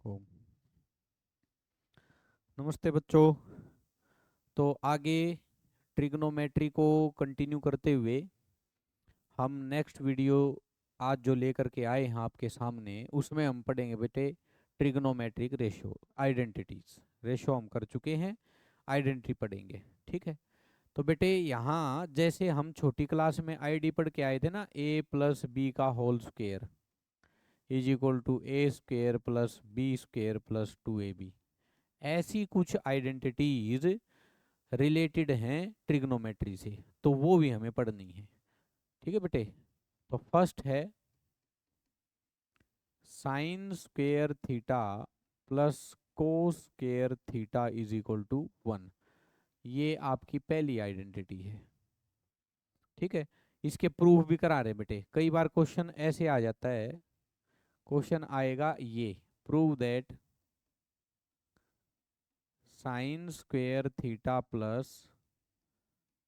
ओम। नमस्ते बच्चों। तो आगे ट्रिग्नोमेट्री को कंटिन्यू करते हुए हम नेक्स्ट वीडियो आज जो लेकर के आए हैं आपके सामने, उसमें हम पढ़ेंगे बेटे ट्रिग्नोमेट्रिक रेशियो आइडेंटिटीज। रेशियो हम कर चुके हैं, आइडेंटिटी पढ़ेंगे। ठीक है। तो बेटे यहाँ जैसे हम छोटी क्लास में आईडी पढ़ के आए थे ना, a प्लस बी का whole square is equal to A square plus B square plus 2ab, ऐसी कुछ आइडेंटिटीज रिलेटेड हैं ट्रिग्नोमेट्री से, तो वो भी हमें पढ़नी है। ठीक है बेटे। तो फर्स्ट है sine square theta plus cos square theta is equal to 1। ये आपकी पहली आइडेंटिटी है। ठीक है। इसके प्रूफ भी करा रहे बेटे, कई बार क्वेश्चन ऐसे आ जाता है, क्वेश्चन आएगा ये prove that sine square theta plus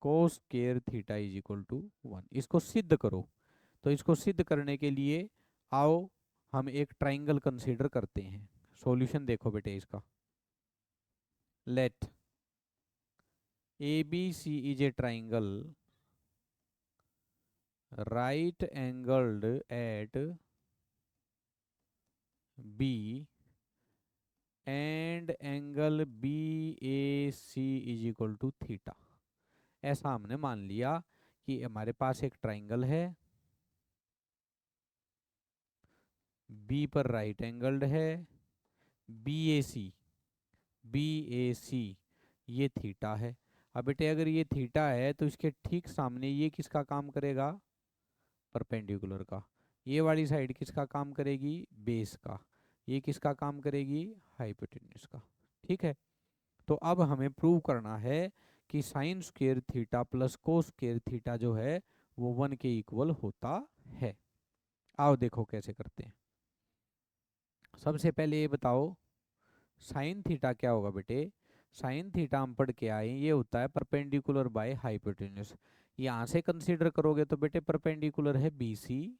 cos square theta is equal to 1। इसको सिद्ध करो। तो इसको सिद्ध करने के लिए आओ हम एक ट्राइंगल कंसीडर करते हैं। सॉल्यूशन देखो बेटे इसका। Let A B C is a triangle right angled at B and angle B A C is equal to theta. ऐसा हमने मान लिया कि हमारे पास एक ट्राइंगल है, बी पर राइट एंगल्ड है, बी ए सी ये थीटा है। अब बेटे अगर ये थीटा है तो इसके ठीक सामने ये किसका काम करेगा? परपेंडिकुलर का। ये वाली साइड किसका काम करेगी? बेस का। ये किसका काम करेगी? हाइपोटेन्यूज का। ठीक है। तो अब हमें प्रूव करना है कि sign square theta plus cos square theta जो है वो 1 के इक्वल होता है। आओ देखो कैसे करते हैं। सबसे पहले ये बताओ साइन थीटा क्या होगा बेटे? साइन थीटा हम पढ़ के आए, ये होता है परपेंडिकुलर बाय हाइपोटेन्यूज। यहाँ से कंसीडर करोगे तो बेटे परपेंडिकुलर है बी सी,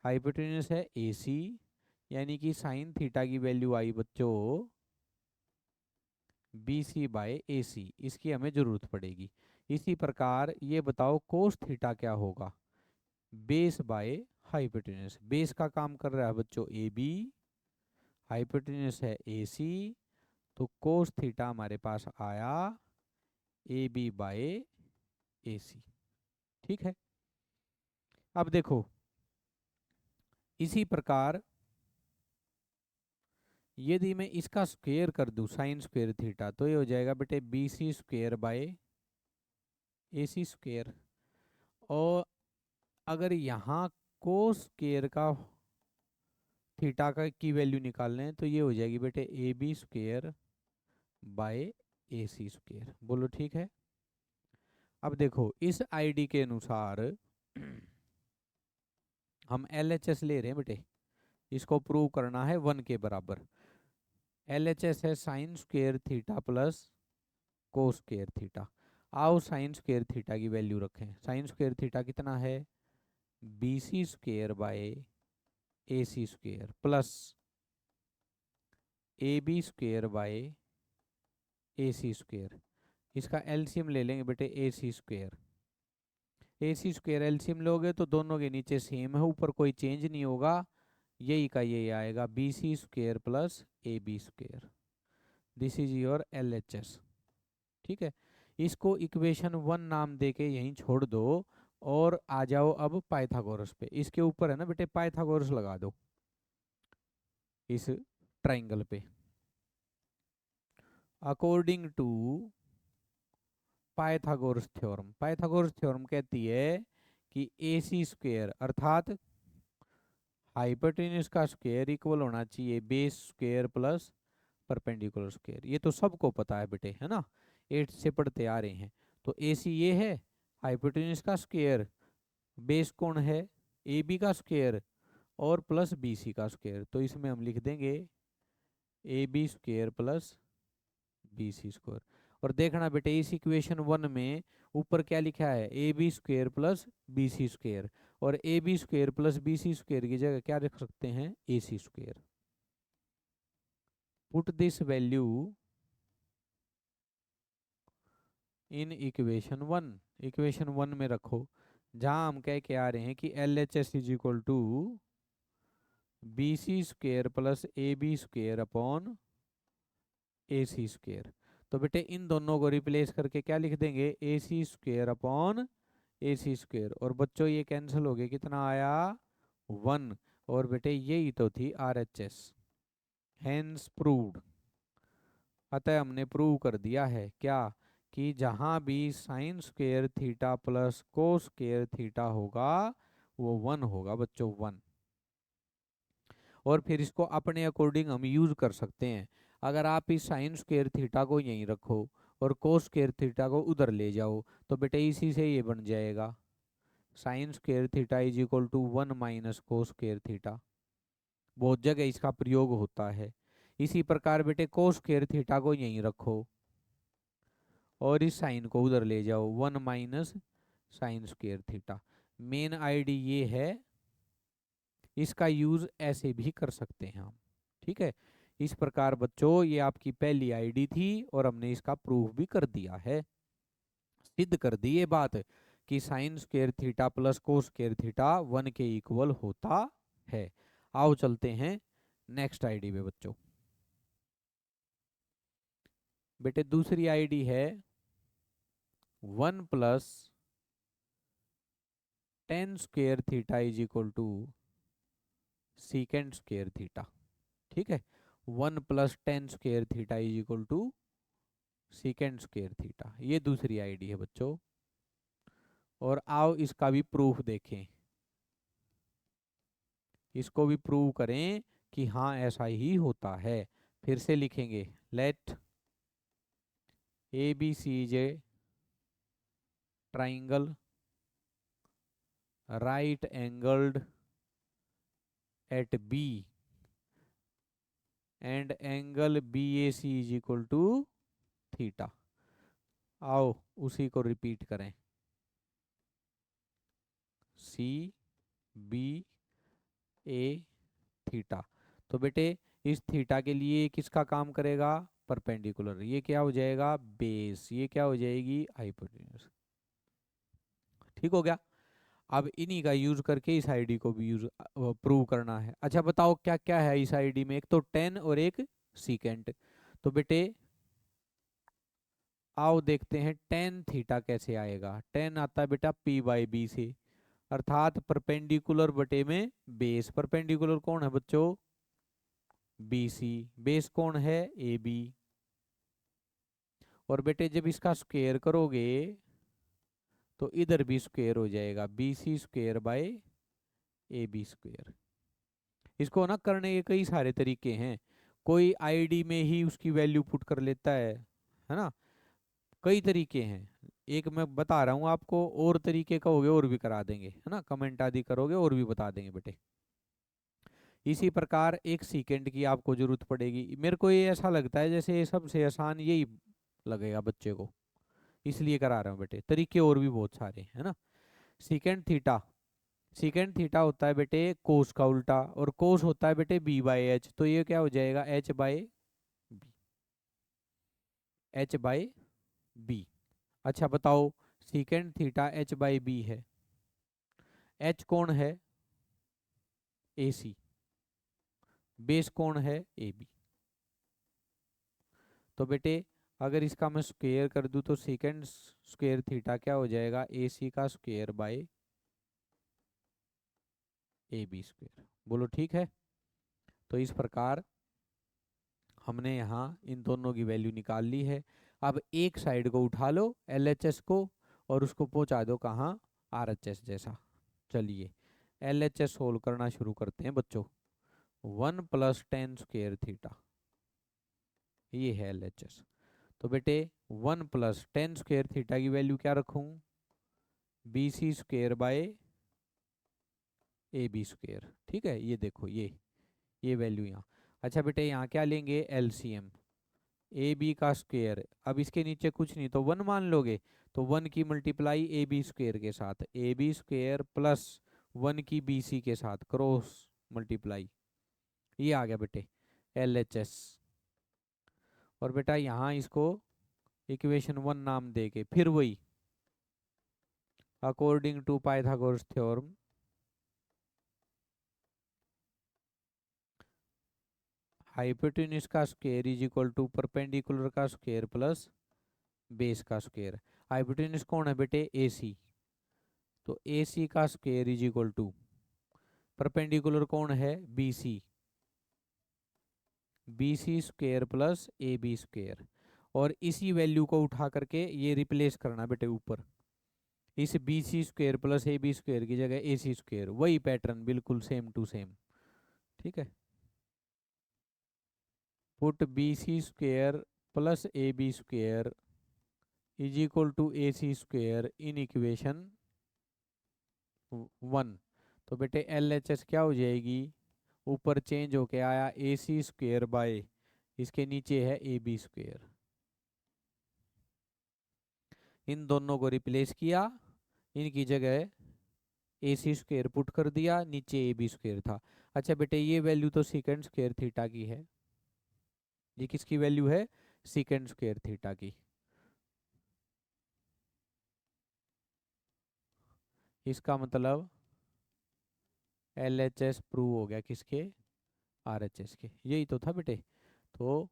हाइपोटेन्यूज है ए सी, यानी कि साइन थीटा की वैल्यू आई बच्चों बी सी बाय ए सी, इसकी हमें जरूरत पड़ेगी। इसी प्रकार ये बताओ कोस थीटा क्या होगा? Base by hypotenuse. बेस का काम कर रहा है बच्चों ए बी, हाइपोटेन्यूज है ए सी, तो कोस थीटा हमारे पास आया ए बी बाय ए सी। ठीक है। अब देखो इसी प्रकार यदि मैं इसका स्क्वेयर कर दूं साइन स्क्वेयर थीटा, तो ये हो जाएगा बेटे B C square by A C square. और अगर यहाँ कोस स्क्वेयर का थीटा का की वैल्यू निकालने हैं तो ये हो जाएगी बेटे A B square by A C square. बोलो ठीक है। अब देखो इस आईडी के अनुसार हम एल एच एस ले रहे हैं बेटे, इसको प्रूव करना है 1 के बराबर। एल एच एस है sine square theta plus cos square theta. आओ साइन स्क्वेयर थीटा की वैल्यू रखें। साइन स्क्वेयर थीटा कितना है? B C square by A C square plus A B square by A C square. इसका LCM ले लेंगे बेटे A C square. A C square LCM लोगे तो दोनों के नीचे सेम है, ऊपर कोई चेंज नहीं होगा, यही का यही आएगा B C square plus A B square. This is your L H S. ठीक है। इसको इक्वेशन 1 नाम दे के यहीं छोड़ दो और आ जाओ अब पाइथागोरस पे। इसके ऊपर है ना बेटे पाइथागोरस लगा दो इस ट्राइंगल पे। According to Pythagoras theorem, Pythagoras theorem कहती है कि ए सी स्क्वेयर अर्थात हाइपोटेन्यूज का स्क्वायर इक्वल होना चाहिए base square plus perpendicular square. ये तो सबको पता है बेटे, है ना, 8 से पढ़ते आ रहे हैं। तो ए सी ये है, हाइपोटेन्यूज का स्क्वायर, बेस कौन है? ए बी का स्क्वायर और प्लस बी सी का स्क्वायर। तो इसमें हम लिख देंगे A B square plus B C square. और देखना बेटे इस इक्वेशन 1 में ऊपर क्या लिखा है? A B square plus B C square. और A B square plus B C square की जगह क्या रख सकते हैं? A C square. Put this value in equation one में रखो, जहां हम कह के आ रहे हैं कि L H S is equal to B C square plus A B square upon A C square. तो बेटे इन दोनों को रिप्लेस करके क्या लिख देंगे, ए C square upon A C square. और बच्चों ये कैंसिल हो गया, कितना आया 1। और बेटे यही तो थी R H S, hence proved. अतः हमने प्रूव कर दिया है क्या, कि जहां भी sign square theta plus cos square theta होगा वो 1 होगा बच्चों, 1। और फिर इसको अपने अकॉर्डिंग हम यूज कर सकते हैं। अगर आप इस साइन स्क्वेयर थीटा को यहीं रखो और कोस स्क्वेयर थीटा को उधर ले जाओ, तो बेटे इसी से ये बन जाएगा sine square theta is equal to 1 minus cos square theta. बहुत जगह इसका प्रयोग होता है। इसी प्रकार बेटे कोस स्क्वेयर थीटा को यहीं रखो और इस साइन को उधर ले जाओ, 1 minus sign square theta. Main ID ये है, इसका यूज ऐसे भी कर सकते हैं हम, ठीक है। इस प्रकार बच्चों ये आपकी पहली आईडी थी और हमने इसका प्रूफ भी कर दिया है, सिद्ध कर दी ये बात कि sign square theta plus cos square theta 1 के इक्वल होता है। आओ चलते हैं नेक्स्ट आईडी पे बच्चों। बेटे दूसरी आईडी है 1 plus tan square theta is equal to secant square theta, ठीक है। 1 plus tan square theta is equal to secant square theta, ये दूसरी आईडी है बच्चों। और आओ इसका भी प्रूफ देखें, इसको भी प्रूव करें कि हाँ ऐसा ही होता है। फिर से लिखेंगे, let A B C is a triangle right angled at B and angle B A C is equal to theta. आओ उसी को रिपीट करें, सी बी ए थीटा। तो बेटे इस थीटा के लिए किसका काम करेगा, परपेंडिकुलर। ये क्या हो जाएगा, बेस। ये क्या हो जाएगी, हाइपोटेन्यूज। ठीक हो गया। अब इन्हीं का यूज करके इस आईडी को भी यूज प्रूव करना है। अच्छा बताओ क्या क्या है इस आईडी में, एक तो टेन और एक सीकेंट। तो बेटे आओ देखते हैं टेन थीटा कैसे आएगा। टेन आता है बेटा पी बाई बी से, अर्थात परपेंडिकुलर बटे में बेस। परपेंडिकुलर कौन है बच्चों, बी सी। बेस कौन है, ए बी। और बेटे जब इसका स्क्वायर करोगे तो इधर भी स्क्वायर हो जाएगा, B C square by A B square. इसको ना करने के कई सारे तरीके हैं, कोई आईडी में ही उसकी वैल्यू पुट कर लेता है ना। कई तरीके हैं, एक मैं बता रहा हूँ आपको, और तरीके कहोगे और भी करा देंगे, है ना। कमेंट आदि करोगे और भी बता देंगे बेटे। इसी प्रकार एक सेकंड की आपको जरूरत पड़ेगी। मेरे को ये ऐसा लगता है जैसे ये सबसे आसान यही लगेगा बच्चे को, इसलिए करा रहा हूँ बेटे। तरीके और भी बहुत सारे है ना। सेकंड थीटा, सेकंड थीटा होता है बेटे कोस का उल्टा, और कोस होता है बेटे बी बाई एच। तो ये क्या हो जाएगा, H by B, H by B. अच्छा बताओ secant theta H by B है, एच कौन है, ए सी। बेस कौन है, ए बी। तो बेटे अगर इसका मैं स्क्वायर कर दूं तो सेकंड स्क्वायर थीटा क्या हो जाएगा, ए सी का square by A B square. बोलो ठीक है। तो इस प्रकार हमने यहाँ इन दोनों की वैल्यू निकाल ली है। अब एक साइड को उठा लो एल एच एस को और उसको पहुंचा दो कहाँ, आर एच एस जैसा। चलिए एल एच एस सोल्व करना शुरू करते हैं बच्चों। 1 प्लस टेन स्क्वेयर थीटा, ये है एल एच एस। तो बेटे 1 प्लस टेन स्क्वेयर थीटा की वैल्यू क्या रखूं, B C square by A B square. ठीक है, ये देखो ये वैल्यू यहाँ। अच्छा बेटे यहाँ क्या लेंगे, एलसीएम। ए बी का स्क्वेयर, अब इसके नीचे कुछ नहीं तो 1 मान लोगे, तो 1 की मल्टीप्लाई ए बी स्क्वेयर के साथ, ए बी स्क्वेयर प्लस 1 की बी सी के साथ क्रॉस मल्टीप्लाई, ये आ गया बेटे एल एच एस। और बेटा यहाँ इसको इक्वेशन 1 नाम दे के फिर वही according to Pythagoras theorem hypotenuse का square is equal to perpendicular का स्क्वायर प्लस बेस का स्क्वायर। हाइपोटेन्यूज कौन है बेटे? A C. तो ए सी का square is equal to perpendicular कौन है? B C. B C square plus A B square. और इसी वैल्यू को उठा करके ये रिप्लेस करना बेटे ऊपर, इस B C square plus A B square की जगह ए सी स्क्वायर, वही पैटर्न बिल्कुल सेम टू सेम। ठीक है, put B C square plus A B square is equal to A C square in equation 1। तो बेटे एल एच एस क्या हो जाएगी? ऊपर चेंज होके आया ए सी स्क्वायर बाय, इसके नीचे है ए बी स्क्वायर। इन दोनों को रिप्लेस किया, इनकी जगह ए सी स्क्वायर पुट कर दिया, नीचे ए बी स्क्वायर था। अच्छा बेटे ये वैल्यू तो सीकेंड स्क्वायर थीटा की है, ये किसकी वैल्यू है? सीकेंड स्क्वायर थीटा की। इसका मतलब एल एच एस प्रूव हो गया किसके? आर एच एस के। यही तो था बेटे। तो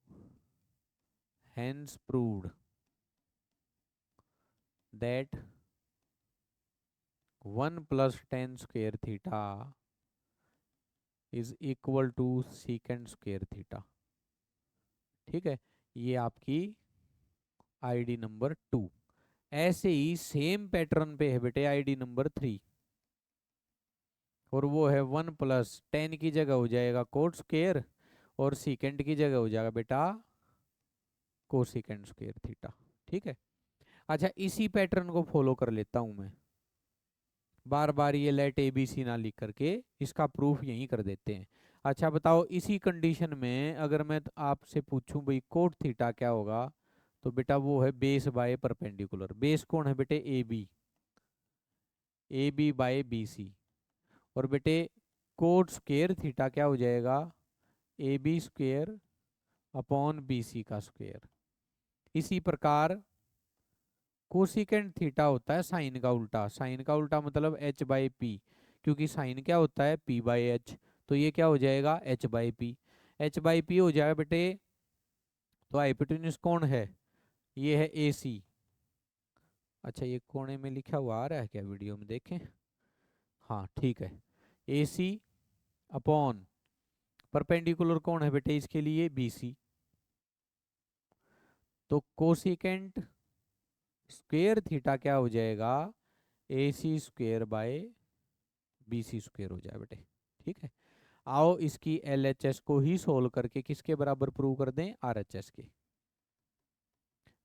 hence proved that 1 plus tan square theta is equal to secant square theta। ठीक है, ये आपकी आईडी नंबर 2। ऐसे ही सेम पैटर्न पे है बेटे आईडी नंबर 3, और वो है 1 प्लस टेन की जगह हो जाएगा कोट स्क्वेयर, और सीकेंट की जगह हो जाएगा बेटा कोसिकेंट स्क्वेयर थीटा। ठीक है, अच्छा इसी पैटर्न को फॉलो कर लेता हूं मैं, बार बार ये लेट ए बी सी ना लिख करके इसका प्रूफ यहीं कर देते हैं। अच्छा बताओ, इसी कंडीशन में अगर मैं आपसे पूछूं भाई कोट थीटा क्या होगा, तो बेटा वो है बेस बाय परपेंडिकुलर। बेस कौन है बेटे? A B. A B by B C. और बेटे कोट स्क्वेयर थीटा क्या हो जाएगा? A B square upon B C का स्क्वेयर। इसी प्रकार कोसिकेंट थीटा होता है साइन का उल्टा। साइन का उल्टा मतलब एच बाई पी, क्योंकि साइन क्या होता है? P by H. तो ये क्या हो जाएगा? H by P. H by P हो जाएगा बेटे। तो हाइपोटेन्यूज कौन है? ये है ए सी। अच्छा ये कोने में लिखा हुआ आ रहा है क्या वीडियो में? देखें, हाँ ठीक है। ए सी अपॉन परपेंडिकुलर कौन है बेटे इसके लिए? B C. तो कोसिकेंट स्क्वेयर थीटा क्या हो जाएगा? A C square by B C square हो जाए बेटे। ठीक है, आओ इसकी एल एच एस को ही सोल्व करके किसके बराबर प्रूव कर दें? आर एच एस के।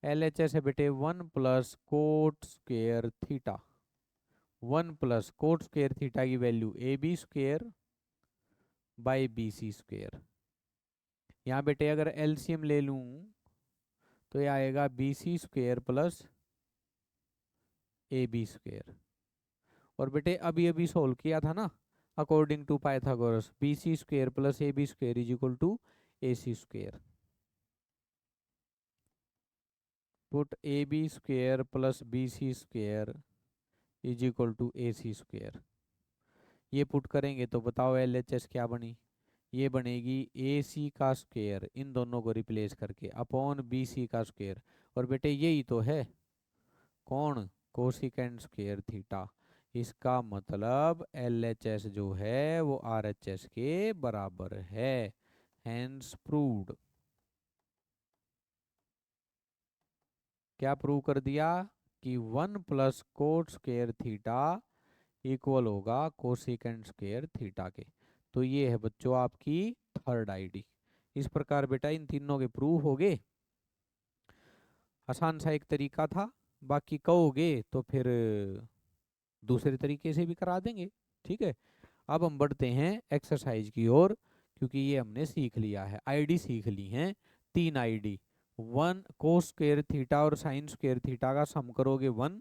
एल एच एस है बेटे 1 plus cot square theta. 1 plus cot square theta की value A B square by B C square. यहाँ बेटे अगर एलसीएम ले लूँ तो ये आएगा B C square plus A B square. और बेटे अभी अभी सोल्व किया था ना according to Pythagoras, B C square plus A B square is equal to A C square. Put A B square plus B C square is equal to A C square. ये put करेंगे तो बताओ L H S क्या बनी? ये बनेगी ए C का square, इन दोनों को रिप्लेस करके, अपॉन बी सी का स्क्वेयर। और बेटे यही तो है कौन? Cosecant square theta. इसका मतलब एल एच एस जो है वो आर एच एस के बराबर है। Hence proved. क्या प्रूव कर दिया? कि 1 plus cot square theta equal होगा कोसिकेंट स्क्वेयर थीटा के। तो ये है बच्चों आपकी थर्ड आईडी। इस प्रकार बेटा इन तीनों के प्रूव हो गए। आसान सा एक तरीका था, बाकी कहोगे तो फिर दूसरे तरीके से भी करा देंगे। ठीक है, अब हम बढ़ते हैं एक्सरसाइज की ओर, क्योंकि ये हमने सीख लिया है, आईडी सीख ली हैं 3 आईडी। 1 कोस स्क्वेयर थीटा और साइन स्क्वेयर थीटा का सम करोगे 1,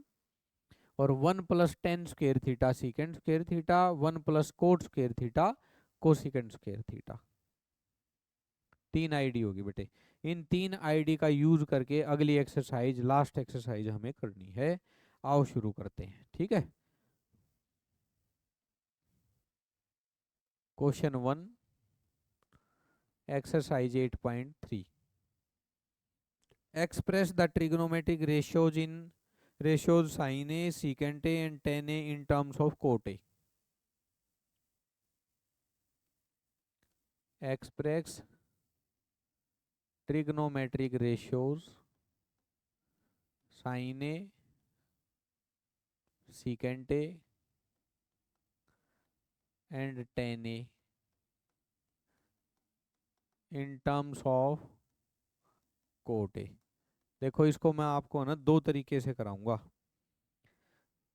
और 1 plus tan square theta सीकेंड square theta, 1 plus cot square theta cosecant square theta. 3 ID होगी बेटे। इन 3 आईडी का यूज करके अगली एक्सरसाइज, लास्ट एक्सरसाइज हमें करनी है। आओ शुरू करते हैं, ठीक है। Question 1, exercise 8.3, express the trigonometric ratios sin A, secant A and tan A in terms of cot A. Express trigonometric ratios sin A, secant A and tan A in terms of cot A। देखो इसको मैं आपको ना 2 तरीके से कराऊंगा,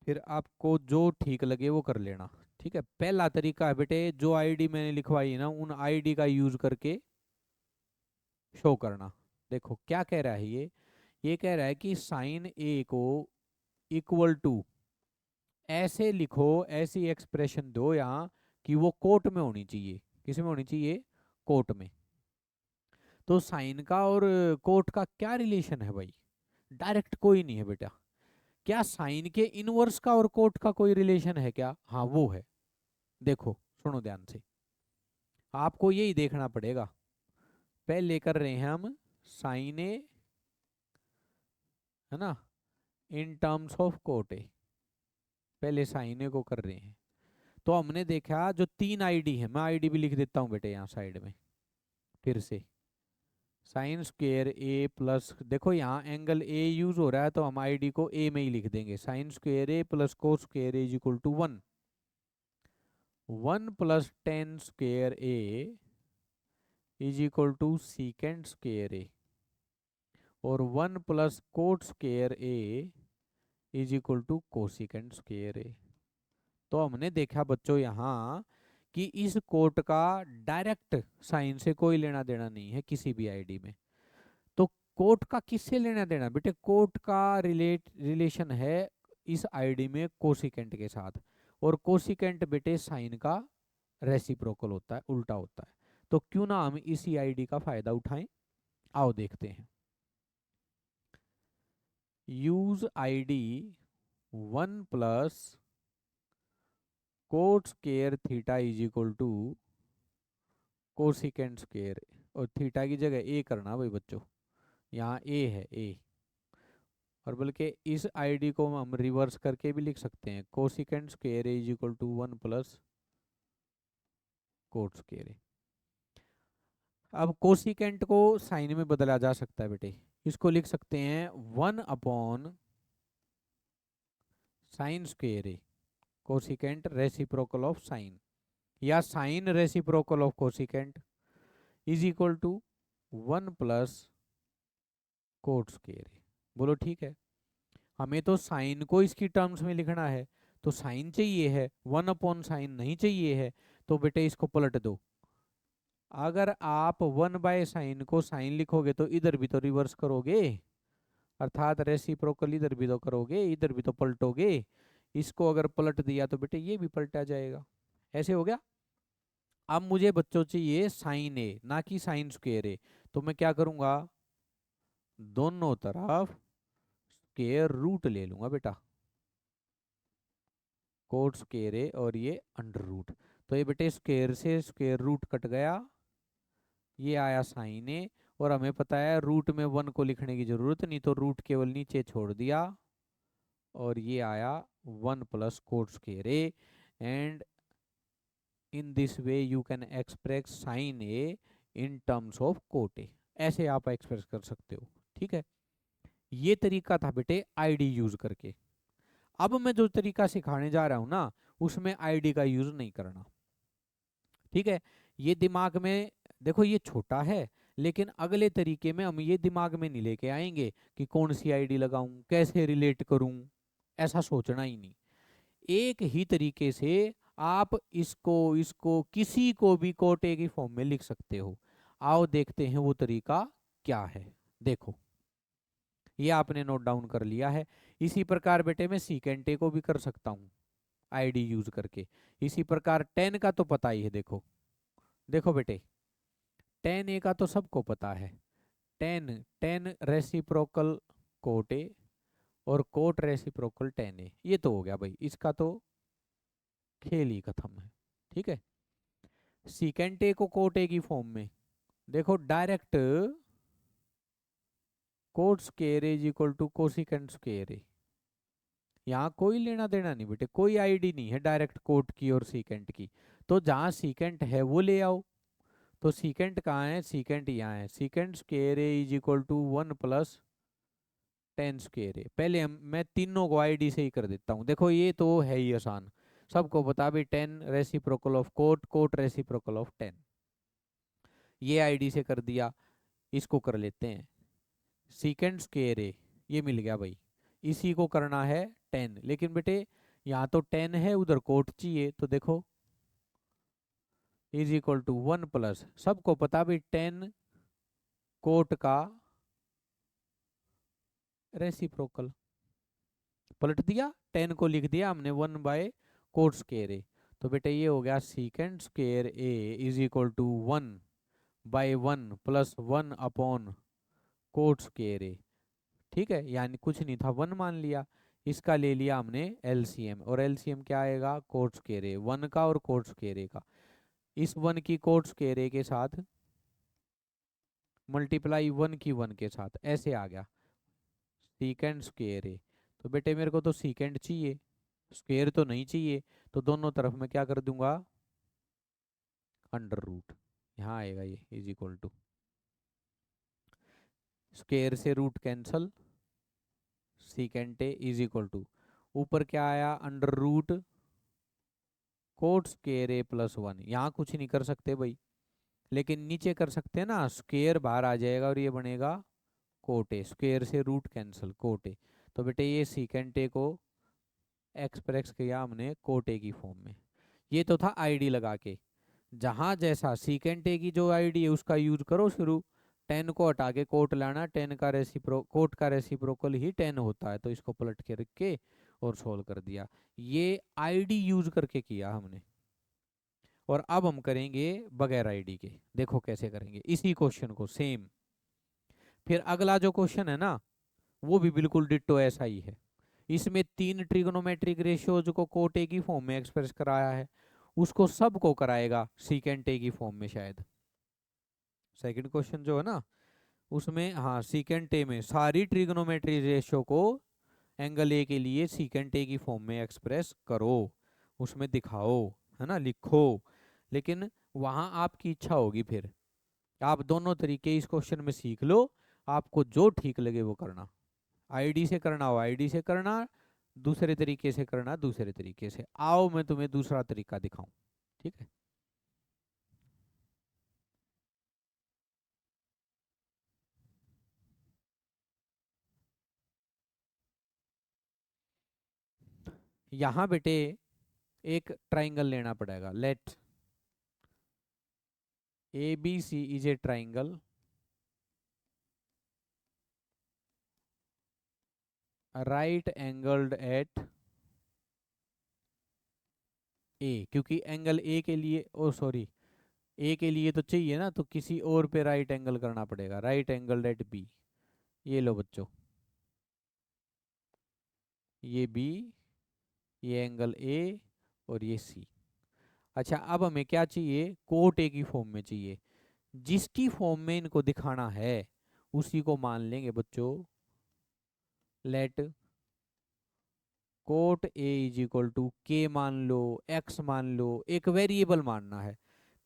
फिर आपको जो ठीक लगे वो कर लेना, ठीक है। पहला तरीका है बेटे, जो आईडी मैंने लिखवाई है ना उन आईडी का यूज करके शो करना। देखो क्या कह रहा है ये कह रहा है कि साइन ए को इक्वल टू ऐसे लिखो, ऐसी एक्सप्रेशन दो यहाँ कि वो कोट में होनी चाहिए। किस में होनी चाहिए? कोट में। तो साइन का और कोट का क्या रिलेशन है भाई? डायरेक्ट कोई नहीं है बेटा। क्या साइन के इनवर्स का और कोट का कोई रिलेशन है क्या? हाँ वो है। देखो सुनो ध्यान से, आपको यही देखना पड़ेगा। पहले कर रहे हैं हम साइन ए, है ना, इन टर्म्स ऑफ कोट ए। पहले साइन ए को कर रहे हैं। तो हमने देखा जो 3 आईडी है, मैं आईडी भी लिख देता हूं बेटे यहाँ साइड में फिर से। साइन स्क्वेयर ए प्लस, देखो यहाँ एंगल ए यूज हो रहा है तो हम आईडी को ए में ही लिख देंगे। Sine square A plus cos square A is equal to 1, 1 plus tan square A is equal to secant square A, और 1 plus cot square A is equal to cosecant square A. तो हमने देखा बच्चों यहाँ कि इस कोट का direct sine से कोई लेना देना नहीं है किसी भी आईडी में। तो कोट का किससे लेना देना बेटे? कोट का रिलेशन है इस आईडी में कोसिकेंट के साथ, और कोसिकेंट बेटे साइन का रेसिप्रोकल होता है, उल्टा होता है। तो क्यों ना हम इसी आईडी का फायदा उठाएं। आओ देखते हैं। Use ID 1 plus cot square theta is equal to cosecant square, और थीटा की जगह ए करना भाई बच्चों, यहाँ ए है ए। और बल्कि इस आईडी को हम रिवर्स करके भी लिख सकते हैं, cosecant square A is equal to 1 plus cot square A. अब कोसिकेंट को साइन में बदला जा सकता है बेटे, इसको लिख सकते हैं 1 upon sine square A, cosecant reciprocal of sine, या sine reciprocal of cosecant is equal to 1 plus cot square A. बोलो ठीक है। हमें तो साइन को इसकी टर्म्स में लिखना है, तो साइन चाहिए है, 1 अपॉन साइन नहीं चाहिए है। तो बेटे इसको पलट दो। अगर आप 1 बाय साइन को साइन लिखोगे तो इधर भी तो रिवर्स करोगे, अर्थात रेसिप्रोकल इधर भी तो करोगे, इधर भी तो पलटोगे। इसको अगर पलट दिया तो बेटे ये भी पलटा जाएगा। ऐसे हो गया। अब मुझे बच्चों चाहिए साइन ए, ना कि साइन स्क्वेयर ए। तो मैं क्या करूंगा, दोनों तरफ स्क्वेयर रूट ले लूंगा बेटा, कोट स्क्वेयर ए और ये अंडर रूट। तो ये बेटे स्क्वेयर से स्क्वेयर रूट कट गया, ये आया साइन ए। और हमें पता है रूट में 1 को लिखने की जरूरत नहीं, तो रूट केवल नीचे छोड़ दिया, और ये आया 1 plus cot square A. And in this way you can express sine A in terms of cot A. ऐसे आप एक्सप्रेस कर सकते हो, ठीक है। ये तरीका था बेटे आईडी यूज करके। अब मैं जो तरीका सिखाने जा रहा हूं ना उसमें आईडी का यूज नहीं करना, ठीक है। ये दिमाग में देखो, ये छोटा है, लेकिन अगले तरीके में हम ये दिमाग में नहीं लेके आएंगे कि कौन सी आईडी लगाऊं, कैसे रिलेट करूं, ऐसा सोचना ही नहीं। एक ही तरीके से आप इसको इसको किसी को भी कोटे की फॉर्म में लिख सकते हो। आओ देखते हैं वो तरीका क्या है। देखो ये आपने नोट डाउन कर लिया है। इसी प्रकार बेटे मैं सीकेंटे को भी कर सकता हूँ आईडी यूज करके। इसी प्रकार टेन का तो पता ही है। देखो देखो बेटे टेन ए का तो सबको पता है, ten ten reciprocal cot A और कोट रेसिप्रोकल टेन ए, ये तो हो गया भाई, इसका तो खेल ही खत्म है। ठीक है, सीकेंट ए को कोट ए की फॉर्म में देखो, direct cot square is equal to cosecant square A, यहाँ कोई लेना देना नहीं बेटे, कोई आईडी नहीं है डायरेक्ट कोट की और सीकेंट की, तो जहाँ सीकेंट है वो ले आओ। तो सीकेंट कहाँ है, सीकेंट यहाँ है, secant square A is equal to 1 + tan square A. पहले मैं तीनों को आईडी से ही कर देता हूँ, देखो ये तो है ही आसान, सबको बता भी, tan reciprocal of cot, cot reciprocal of tan, ये आईडी से कर दिया। इसको कर लेते हैं सीकेंट स्क्वायर ए, ये मिल गया भाई, इसी को करना है टेन, लेकिन बेटे यहाँ तो टेन है, उधर कोट चाहिए, तो देखो इज इक्वल टू 1 + सबको पता भी टेन कोट का रेसिप्रोकल, पलट दिया, टेन को लिख दिया हमने 1/कोट स्क्वायर ए, तो बेटे ये हो गया secant square A is equal to 1/1 + 1/कोट स्क्वायर ए। ठीक है, यानी कुछ नहीं था, 1 मान लिया, इसका ले लिया हमने एलसीएम, और एलसीएम क्या आएगा, कोट स्क्वायर ए 1 का और कोट स्क्वायर ए का, इस 1 की कोट स्क्वायर ए के साथ मल्टीप्लाई 1 की 1 के साथ, ऐसे आ गया सीकेंड स्क्वायर ए। तो बेटे मेरे को तो सीकेंड चाहिए, स्क्वायर तो नहीं चाहिए, तो दोनों तरफ मैं क्या कर दूंगा, अंडर रूट, यहाँ आएगा ये इज इक्वल टू, स्क्वायर से root cancel, secant A is equal to, ऊपर क्या आया, under root cot square A +1, यहाँ कुछ नहीं कर सकते भाई, लेकिन नीचे कर सकते हैं ना, स्क्वायर बाहर आ जाएगा और ये बनेगा कोट ए, स्क्वायर से रूट कैंसिल, कोट ए। तो बेटे ये सीकेंट ए को एक्सप्रेस किया हमने कोट ए की फॉर्म में, ये तो था आईडी लगा के, जहां जैसा सीकेंट ए की जो आईडी है उसका यूज करो शुरू, टेन को हटा के कोट लाना, टेन का कोट का रेसिप्रोकल ही टेन होता है, तो इसको पलट के रख के और सोल्व कर दिया, ये आईडी यूज करके किया हमने। और अब हम करेंगे बगैर आईडी के, देखो कैसे करेंगे इसी क्वेश्चन को सेम। फिर अगला जो क्वेश्चन है ना, वो भी बिल्कुल डिट्टो ऐसा ही है, इसमें 3 ट्रिग्नोमेट्रिक रेशियोज को कोट ए की फॉर्म में एक्सप्रेस कराया है, उसको सबको कराएगा सीकेंट ए की फॉर्म में शायद, सेकंड क्वेश्चन जो है ना उसमें, हाँ सीकेंट ए में सारी ट्रिग्नोमेट्री रेशियो को एंगल ए के लिए सीकेंट ए की फॉर्म में एक्सप्रेस करो, उसमें दिखाओ, है ना, लिखो, लेकिन वहां आपकी इच्छा होगी, फिर आप दोनों तरीके इस क्वेश्चन में सीख लो, आपको जो ठीक लगे वो करना, आईडी से करना हो आईडी से करना, दूसरे तरीके से करना दूसरे तरीके से, आओ मैं तुम्हें दूसरा तरीका दिखाऊं। ठीक है, यहां बेटे एक ट्राइंगल लेना पड़ेगा, let A B C is a triangle right angled at A, क्योंकि एंगल ए के लिए, ओ सॉरी, ए के लिए तो चाहिए ना, तो किसी और पे राइट एंगल करना पड़ेगा, राइट एंगल एट बी, ये लो बच्चों, ये बी, ये एंगल ए और ये सी। अच्छा अब हमें क्या चाहिए, कोट ए की फॉर्म में चाहिए, जिसकी फॉर्म में इनको दिखाना है उसी को मान लेंगे बच्चों, let cot A is equal to के मान लो, एक्स मान लो, एक वेरिएबल मानना है,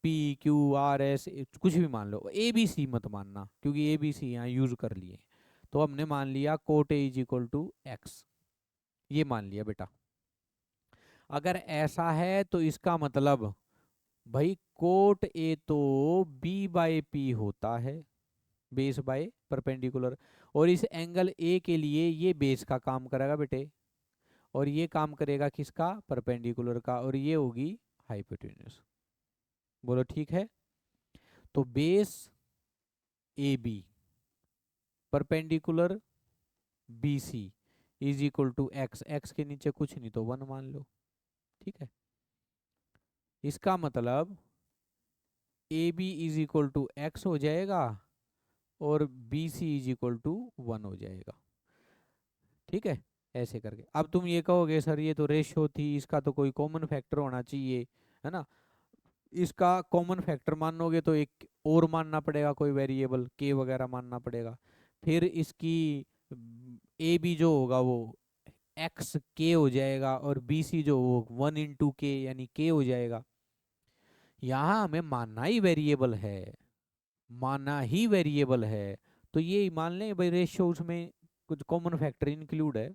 पी क्यू आर एस कुछ भी मान लो, ए बी सी मत मानना, क्योंकि ए बी सी यहाँ यूज कर लिए, तो हमने मान लिया cot A is equal to x, ये मान लिया बेटा। अगर ऐसा है तो इसका मतलब भाई कोट ए तो b/p होता है, बेस बाय परपेंडिकुलर, और इस एंगल ए के लिए ये बेस का काम करेगा बेटे, और ये काम करेगा किसका, परपेंडिकुलर का, और ये होगी हाइपोटेन्यूज। बोलो ठीक है, तो base A B perpendicular B C is equal to x, x के नीचे कुछ नहीं तो 1 मान लो। ठीक है, इसका मतलब A B is equal to x हो जाएगा और B C is equal to 1 हो जाएगा। ठीक है, ऐसे करके। अब तुम ये कहोगे सर ये तो रेशियो थी, इसका तो कोई कॉमन फैक्टर होना चाहिए, है ना। इसका कॉमन फैक्टर मानोगे तो एक और मानना पड़ेगा, कोई वेरिएबल के वगैरह मानना पड़ेगा। फिर इसकी ए बी जो होगा वो एक्स के हो जाएगा और बी सी जो वो 1 × के यानी के हो जाएगा। यहाँ हमें मानना ही वेरिएबल है, माना ही वेरिएबल है, तो ये मान लें भाई रेशियो उसमें कुछ कॉमन फैक्टर इंक्लूड है।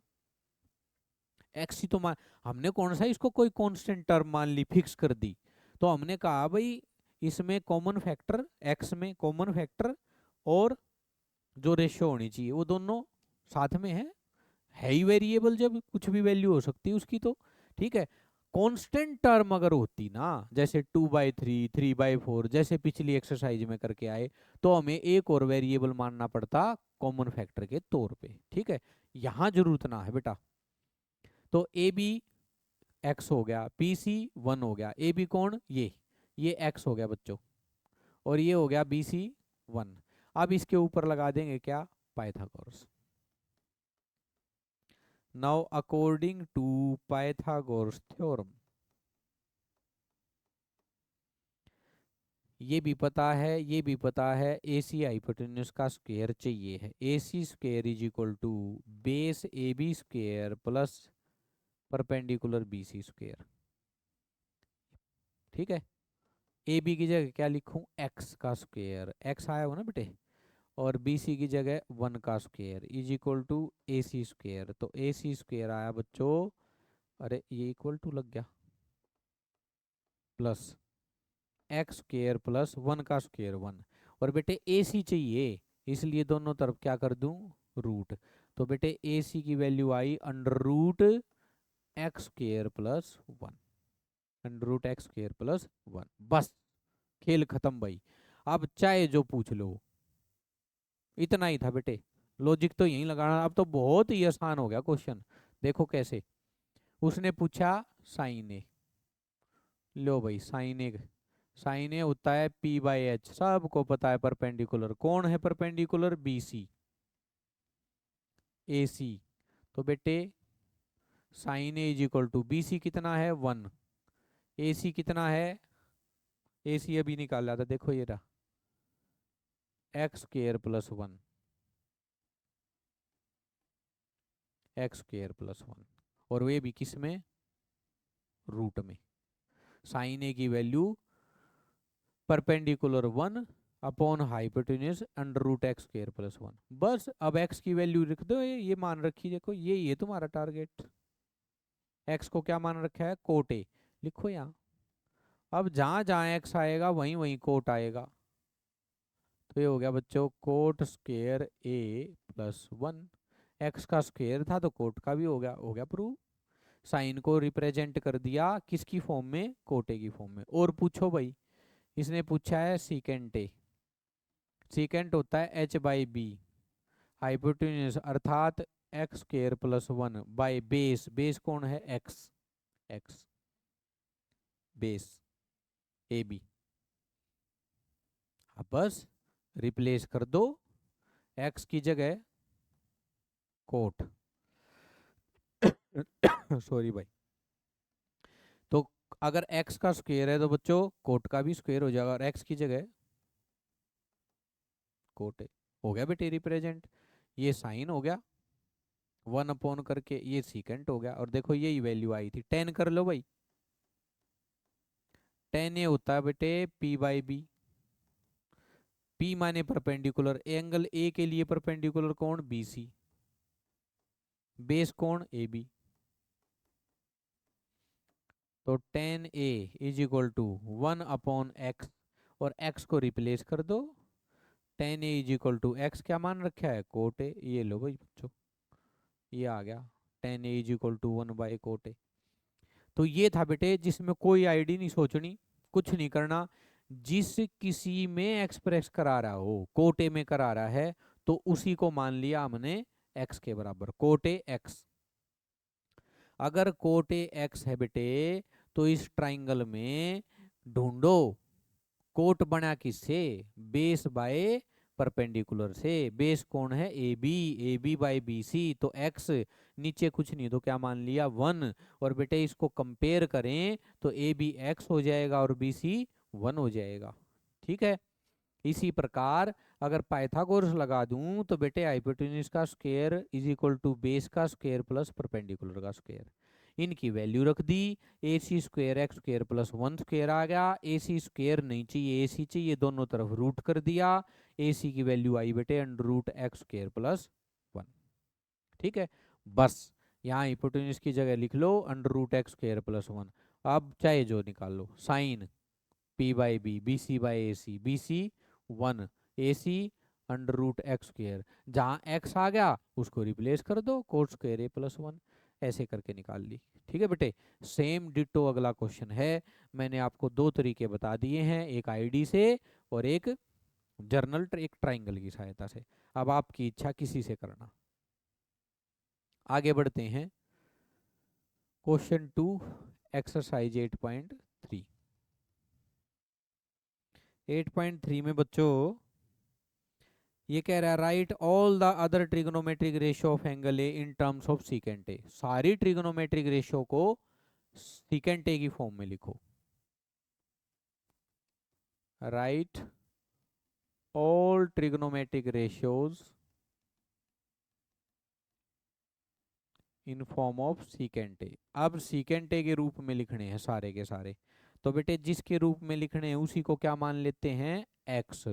एक्स ही तो मान, हमने कौन सा इसको कोई कांस्टेंट टर्म मान ली, फिक्स कर दी। तो हमने कहा भाई इसमें कॉमन फैक्टर, एक्स में कॉमन फैक्टर और जो रेशियो होनी चाहिए वो दोनों साथ में है ही वेरिएबल, जब कुछ भी वैल्यू हो सकती है उसकी तो। ठीक है, कांस्टेंट टर्म अगर होती ना, जैसे 2/3 3/4 जैसे पिछली एक्सरसाइज में करके आए, तो हमें एक और वेरिएबल मानना पड़ता कॉमन फैक्टर के तौर पे। ठीक है, यहां जरूरत ना है बेटा। तो ए बी एक्स हो गया, बी सी 1 हो गया। ए बी कौन, ये एक्स हो गया बच्चों, और ये हो गया बी सी 1। अब इसके ऊपर लगा देंगे क्या, Pythagoras. Now according to Pythagoras theorem, ये भी पता है, ये भी पता है, ए सी हाइपोटेन्यूज का स्क्वायर चाहिए है। A C square is equal to base A B square plus perpendicular B C square. ठीक है, ए बी की जगह क्या लिखूं, एक्स का स्क्वायर, एक्स आया हो ना बेटे, और बी सी की जगह 1 का square is equal to A C square. तो ए सी स्क्वायर आया बच्चों, अरे ये इक्वल टू लग गया, प्लस एक्स स्क्वायर प्लस 1 का स्क्वायर 1। और बेटे ए सी चाहिए, इसलिए दोनों तरफ क्या कर दूं, रूट। तो बेटे ए सी की वैल्यू आई under root x square plus 1, under root x square plus 1। बस खेल खत्म भाई, अब चाहे जो पूछ लो। इतना ही था बेटे, लॉजिक तो यही लगाना। अब तो बहुत ही आसान हो गया क्वेश्चन। देखो कैसे, उसने पूछा साइन ए, लो भाई साइन ए, साइन ए होता है p/h, सबको पता है। परपेंडिकुलर कौन है, परपेंडिकुलर बी सी ए सी। तो बेटे sine A is equal to B C कितना है 1, ए सी कितना है, ए सी अभी निकाला था देखो ये रहा, x square plus 1, x square plus 1, और वे भी किस में, रूट में। साइन ए की value perpendicular 1 upon hypotenuse under root x square plus 1। बस अब एक्स की वैल्यू लिख दो, ये मान रखी, देखो ये तुम्हारा टारगेट। एक्स को क्या मान रखा है, कोट ए, लिखो यहाँ। अब जहां जहां एक्स आएगा वहीं वहीं कोट आएगा। तो ये हो गया बच्चों coat square A plus 1। X का स्क्वायर था तो कोट का भी हो गया प्रूव। साइन को रिप्रेजेंट कर दिया किसकी फॉर्म में, कोटे की फॉर्म में। और पूछो भाई, इसने पूछा है सीकेंट ए, सीकेंट होता है h/b, हाइपोटेन्यूज अर्थात x square plus 1 by base, base कौन है, x, x base A B. अब बस रिप्लेस कर दो, एक्स की जगह कोट सॉरी भाई। तो अगर एक्स का स्क्वायर है तो बच्चों कोट का भी स्क्वायर हो जाएगा, और एक्स की जगह कोट है। हो गया बेटे रिप्रेजेंट, ये साइन हो गया 1 अपॉन करके, ये सीकेंट हो गया। और देखो यही वैल्यू आई थी, 10 कर लो भाई, 10 ये होता है बेटे p/b। p माने परपेंडिकुलर, एंगल ए के लिए परपेंडिकुलर कौन, बी सी, बेस कौन, ए बी। तो 10a is equal to 1 upon x, और x को रिप्लेस कर दो। 10a is equal to x क्या मान रखा है, कोट ए, ये लो भाई बच्चों, ये आ गया 10a इज इक्वल टू 1/कोट ए। तो ये था बेटे, जिसमें कोई आईडी नहीं सोचनी, कुछ नहीं करना। जिस किसी में एक्सप्रेस करा रहा हो, कोटे में करा रहा है, तो उसी को मान लिया हमने एक्स के बराबर, कोटे एक्स। अगर कोटे एक्स है बेटे, तो इस ट्राइंगल में ढूंढो कोट बना किससे, बेस बाय परपेंडिकुलर से। बेस कौन है, A B by B C, तो एक्स नीचे कुछ नहीं तो क्या मान लिया 1। और बेटे इसको कंपेयर करें तो ए बी एक्स हो जाएगा और बी सी 1 हो जाएगा। ठीक है। इसी प्रकार अगर पाइथागोरस लगा दूं तो बेटे हाइपोटेन्यूज का square is equal to base का स्क्वायर प्लस परपेंडिकुलर का स्क्वायर। इनकी वैल्यू रख दी, A C square X square plus 1 square आ गया। ए सी स्क्वायर नहीं चाहिए, ए सी चाहिए, दोनों तरफ रूट कर दिया। ए सी की वैल्यू आई बेटे under root x square plus 1। ठीक है। बस यहाँ हाइपोटेन्यूज की जगह लिख लो under root x square plus 1। अब चाहे जो निकाल लो, sine P by B, B C by A C, B C 1, A C under root x square, जहाँ एक्स आ गया उसको रिप्लेस कर दो कोट स्क्वायर ए प्लस 1, ऐसे करके निकाल ली। ठीक है बेटे। सेम डिटो अगला क्वेश्चन है। मैंने आपको दो तरीके बता दिए हैं, एक आईडी से और एक जर्नल एक ट्राइंगल की सहायता से। अब आपकी इच्छा किसी से करना। आगे बढ़ते हैं। Question 2 exercise 8.3। 8.3 में बच्चों ये कह रहा है right all the other trigonometric ratio of angle A in terms of secant A. सारी ट्रिग्नोमेट्रिक रेशियो को सीकेंट ए की फॉर्म में लिखो। Right all trigonometric ratios in form of secant A. अब सीकेंट ए के रूप में लिखने हैं सारे के सारे, तो बेटे जिसके रूप में लिखने हैं उसी को क्या मान लेते हैं, एक्स।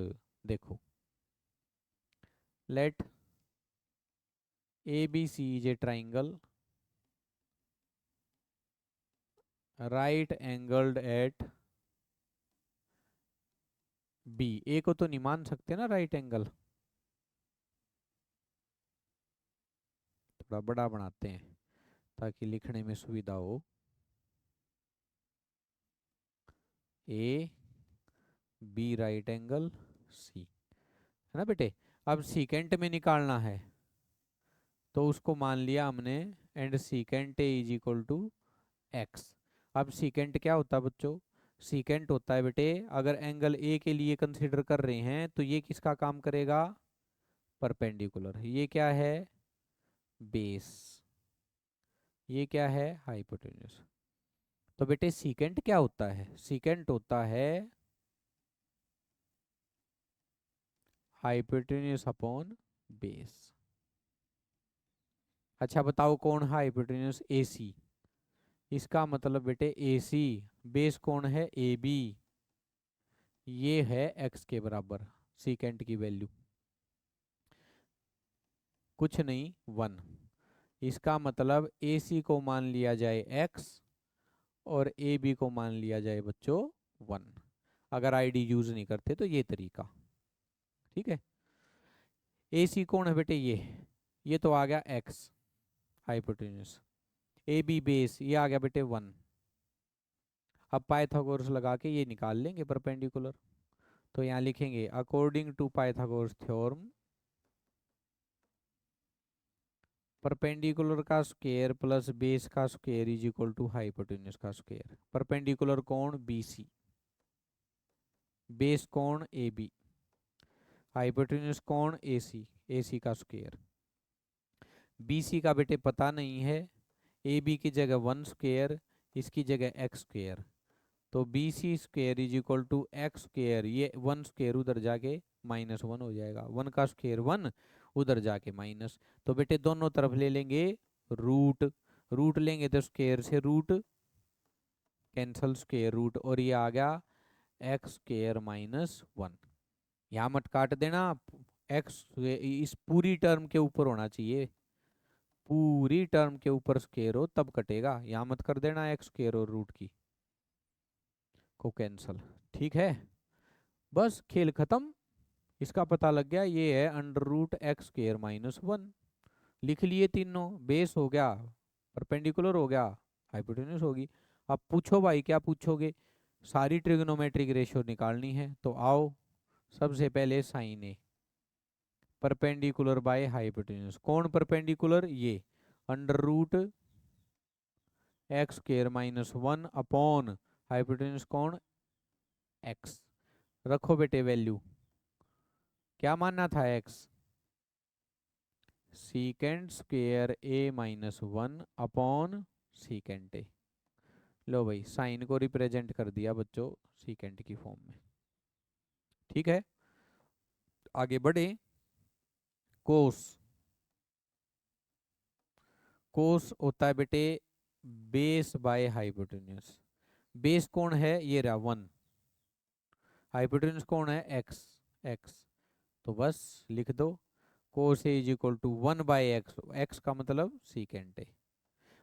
देखो, let A B C is a triangle right angled at B. A को तो नहीं मान सकते ना राइट एंगल, थोड़ा बड़ा बनाते हैं ताकि लिखने में सुविधा हो। A B right angle C, है ना बेटे। अब सीकेंट में निकालना है तो उसको मान लिया हमने, and secant A is equal to x. अब सीकेंट क्या होता है बच्चों, सीकेंट होता है बेटे, अगर एंगल ए के लिए कंसिडर कर रहे हैं तो ये किसका काम करेगा, परपेंडिकुलर। ये क्या है, बेस। ये क्या है, हाइपोटेन्यूज। तो बेटे सीकेंट क्या होता है, सीकेंट होता है हाइपोटेन्यूज अपॉन बेस। अच्छा बताओ कौन है हाइपोटेन्यूज, ए सी। इसका मतलब बेटे ए सी, बेस कौन है, ए बी, ये है एक्स के बराबर। सीकेंट की वैल्यू कुछ नहीं 1। इसका मतलब ए सी को मान लिया जाए एक्स और ए बी को मान लिया जाए बच्चों 1, अगर आईडी यूज नहीं करते तो ये तरीका। ठीक है। ए सी कौन है बेटे, ये तो आ गया x hypotenuse. A B base, ये आ गया बेटे 1। अब पाइथागोरस लगा के ये निकाल लेंगे परपेंडिकुलर। तो यहाँ लिखेंगे according to Pythagoras theorem, perpendicular का स्क्वायर प्लस बेस का square is equal to hypotenuse का स्क्वायर। परपेंडिकुलर कौन, बी सी, बेस कौन, ए बी, हाइपोटेन्यूज कौन, ए सी का स्क्वायर। बी सी का बेटे पता नहीं है, ए बी की जगह 1 स्क्वायर, इसकी जगह एक्स स्क्वायर, तो B C square is equal to x square. ये 1 स्क्वायर उधर जाके -1 हो जाएगा, 1 का स्क्वायर 1, उधर जाके माइनस। तो बेटे दोनों तरफ ले लेंगे रूट, रूट लेंगे तो स्क्वायर से रूट कैंसल, स्क्वायर रूट, और ये आ गया एक्स स्क्वायर -1। यहाँ मत काट देना, एक्स इस पूरी टर्म के ऊपर होना चाहिए, पूरी टर्म के ऊपर स्क्वायर हो तब कटेगा। यहाँ मत कर देना एक्स स्क्वायर और रूट की को कैंसल। ठीक है, बस खेल खत्म। इसका पता लग गया, ये है अंडर रूट एक्स स्क्वायर -1। लिख लिए तीनों, बेस हो गया, परपेंडिकुलर हो गया, हाइपोटेन्यूज होगी। अब पूछो भाई क्या पूछोगे, सारी ट्रिग्नोमेट्रिक रेशियो निकालनी है तो आओ। सबसे पहले sine A, perpendicular by hypotenuse. कौन परपेंडिकुलर, ये under root x square -1 upon hypotenuse कौन, एक्स। रखो बेटे वैल्यू, क्या मानना था x, secant square a minus one upon secant A. लो भाई साइन को रिप्रेजेंट कर दिया बच्चों सीकेंट की फॉर्म में। ठीक है, आगे बढ़े। कोस, कोस होता है बेटे बेस बाय हाइपोटेन्यूस। बेस कौन है, ये रहा 1, हाइपोटेन्यूस कौन है x, x। तो बस लिख दो cos A is equal to 1/x, x का मतलब सीकेंट है।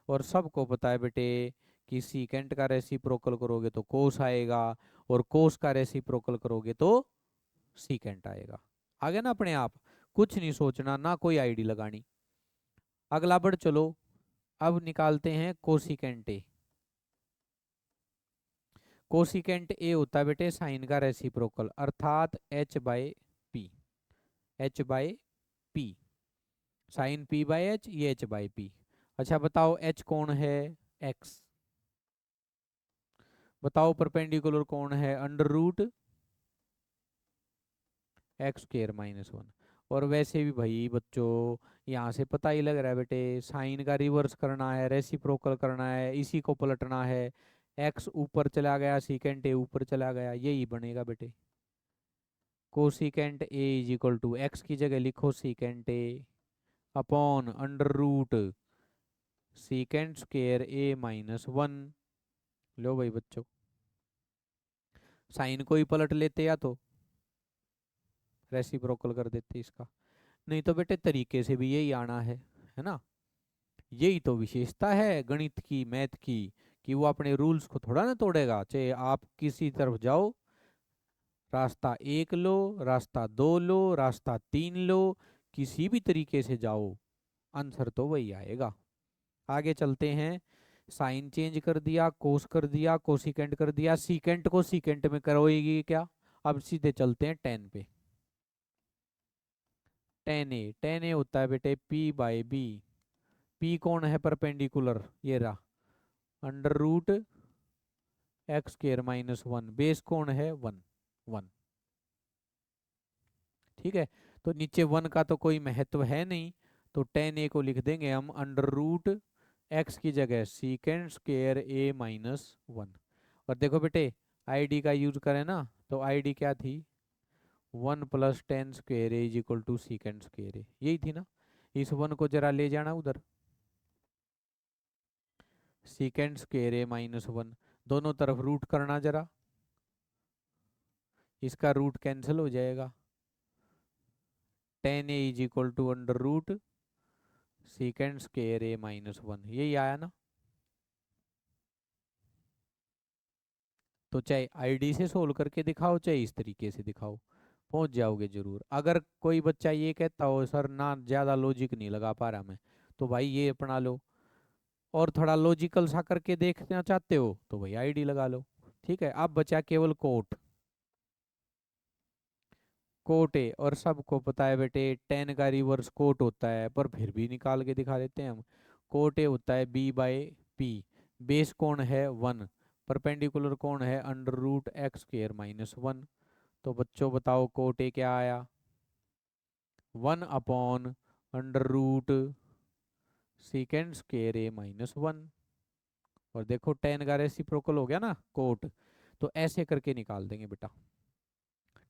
और सबको पता है बेटे कि सीकेंट का रेसिप्रोकल करोगे तो कोस आएगा, और कोस का रेसिप्रोकल करोगे तो सीकेंट आएगा। आ गया ना अपने आप, कुछ नहीं सोचना ना कोई आईडी लगानी। अगला बढ़ चलो, अब निकालते हैं कोसिकेंट ए। कोसिकेंट ए होता है बेटे साइन का रेसिप्रोकल, अर्थात h/p, h/p, साइन p/h, ये h/p। अच्छा बताओ h कौन है, x। बताओ परपेंडिकुलर कौन है, under root x square minus one. और वैसे भी भाई बच्चों यहाँ से पता ही लग रहा है बेटे साइन का रिवर्स करना है, रेसिप्रोकल करना है, इसी को पलटना है। एक्स ऊपर चला गया, सीकेंट ए ऊपर चला गया, यही बनेगा बेटे। Cosecant A is equal to X की जगह लिखो secant A upon under root secant square A minus one. लो भाई बच्चों, साइन को ही पलट लेते या तो रेसिप्रोकल कर देते इसका, नहीं तो बेटे तरीके से भी यही आना है ना। यही तो विशेषता है गणित की, मैथ की, कि वो अपने रूल्स को थोड़ा ना तोड़ेगा। चाहे आप किसी तरफ जाओ, रास्ता एक लो, रास्ता दो लो, रास्ता तीन लो, किसी भी तरीके से जाओ, आंसर तो वही आएगा। आगे चलते हैं। साइन चेंज कर दिया, कोस कर दिया, कोसिकेंट कर दिया, सीकेंट को सीकेंट में करोगी क्या। अब सीधे चलते हैं टेन पे। टेन ए होता है बेटे p/b। p कौन है परपेंडिकुलर, ये रहा under root x square minus one. Base कौन है, वन, वन। ठीक है, तो नीचे वन का तो कोई महत्व है नहीं, तो टेन ए को लिख देंगे हम अंडर रूट एक्स की जगह secant square A minus one. और देखो बेटे आईडी का यूज करें ना, तो आईडी क्या थी, 1 + 10 square A is equal to secant square A, यही थी ना। इस वन को जरा ले जाना उधर, सीकेंड स्क्वेयर ए माइनस वन, दोनों तरफ रूट करना जरा, इसका रूट कैंसिल हो जाएगा। Tan A is equal to under root secant square A minus one, यही आया ना। तो चाहे आईडी से सोल्व करके दिखाओ, चाहे इस तरीके से दिखाओ, पहुंच जाओगे जरूर। अगर कोई बच्चा ये कहता हो सर ना ज़्यादा लॉजिक नहीं लगा पा रहा मैं, तो भाई ये अपना लो। और थोड़ा लॉजिकल सा करके देखना चाहते हो तो भाई आईडी लगा लो। ठीक है, अब बचा केवल कोट। कोट ए, और सबको पता है बेटे टेन का रिवर्स कोट होता है, पर फिर भी निकाल के दिखा देते हैं हम। कोट ए होता है b/p। बेस कौन है, वन। परपेंडिकुलर कौन है, under root x square minus one. तो बच्चों बताओ कोट ए क्या आया, 1/√, secant square A minus one. और देखो टेन का रेसिप्रोकल हो गया ना कोट, तो ऐसे करके निकाल देंगे बेटा।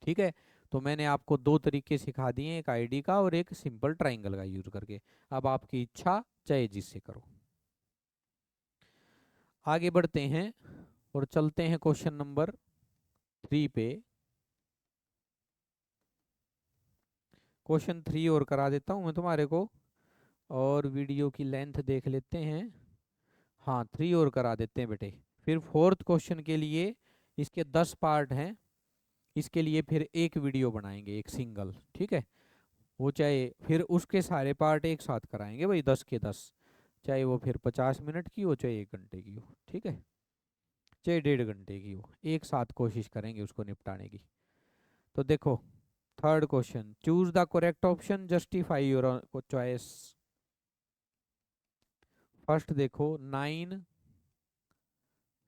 ठीक है, तो मैंने आपको दो तरीके सिखा दिए, एक आईडी का और एक सिंपल ट्राइंगल का यूज करके। अब आपकी इच्छा, चाहे जिससे करो। आगे बढ़ते हैं और चलते हैं क्वेश्चन नंबर 3 पे। क्वेश्चन 3 और करा देता हूं मैं तुम्हारे को, और वीडियो की लेंथ देख लेते हैं। हाँ 3 और करा देते हैं बेटे, फिर फोर्थ क्वेश्चन के लिए इसके 10 पार्ट हैं, इसके लिए फिर एक वीडियो बनाएंगे, एक सिंगल। ठीक है, वो चाहे फिर उसके सारे पार्ट एक साथ कराएंगे भाई, 10 के 10, चाहे वो फिर 50 मिनट की हो, चाहे 1 घंटे की हो। ठीक है, चाहे 1.5 घंटे की हो, एक साथ कोशिश करेंगे उसको निपटाने की। तो देखो third question, choose the correct option, justify your choice. First देखो 9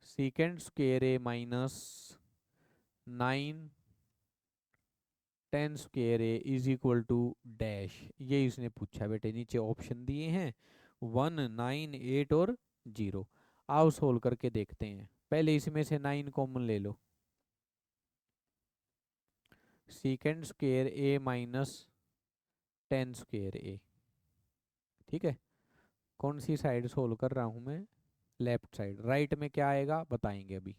secant square A minus 9 tan square A is equal to dash, ये इसने पूछा बेटे। नीचे ऑप्शन दिए हैं 1, 9, 8 और 0। आओ सोल्व करके देखते हैं। पहले इसमें से 9 कॉमन ले लो। सीकेंड square A minus ten square ए। ठीक है, कौन सी साइड सोल्व कर रहा हूं मैं? Left side. राइट में क्या आएगा बताएंगे अभी।